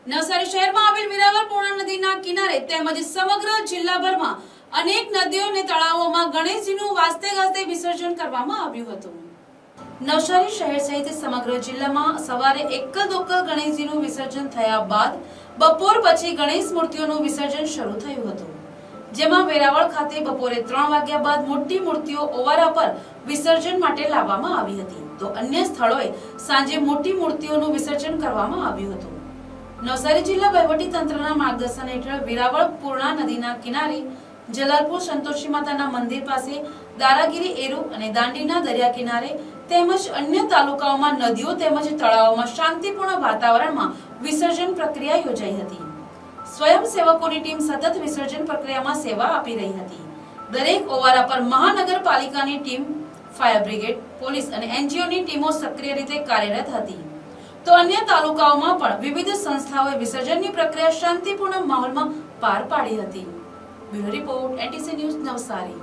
નવસારી શહેરમાં આવેલ વેરાવળ પૂર્ણા નદીના કિનારે તેમજ સમગ્ર જિલ્લાભરમાં અનેક નદીઓ અને તળાવોમાં ગણેશજીનું વાસ્તે ગાસ્તે વિસર્જન કરવામાં આવ્યું હતું। નવસારી શહેર સહિત સમગ્ર જિલ્લામાં સવારે એકલ દોકલ ગણેશજીનું વિસર્જન થયા બાદ બપોર પછી ગણેશ મૂર્તિઓનું વિસર્જન શરૂ થયું હતું, જેમાં વેરાવળ ખાતે બપોરે 3 વાગ્યા બાદ મોટી મૂર્તિઓ ઓવારા પર વિસર્જન માટે લાવવામાં આવી હતી, તો અન્ય સ્થળોએ સાંજે મોટી મૂર્તિઓનું વિસર્જન કરવામાં આવ્યું હતું। નવસારી જિલ્લા વહીવટી તંત્રના માર્ગદર્શન હેઠળ વેરાવળ પૂર્ણા નદીના કિનારે જલાલપુર સંતોષી માતાના મંદિર પાસે, દારાગીરી એરુ અને દાંડીના દરિયા કિનારે તેમજ અન્ય તાલુકાઓમાં નદીઓ તેમજ તળાવોમાં શાંતિપૂર્ણ વાતાવરણમાં વિસર્જન પ્રક્રિયા યોજાઈ હતી। સ્વયંસેવકોની ટીમ સતત વિસર્જન પ્રક્રિયામાં સેવા આપી રહી હતી। દરેક ઓવારા પર મહાનગરપાલિકાની ટીમ, ફાયર બ્રિગેડ, પોલીસ અને એનજીઓની ટીમો સક્રિય રીતે કાર્યરત હતી, તો અન્ય તાલુકાઓમાં પણ વિવિધ સંસ્થાઓએ વિસર્જનની પ્રક્રિયા શાંતિપૂર્ણ માહોલમાં પાર પાડી હતી। Bureau report, NTC news, Navsari.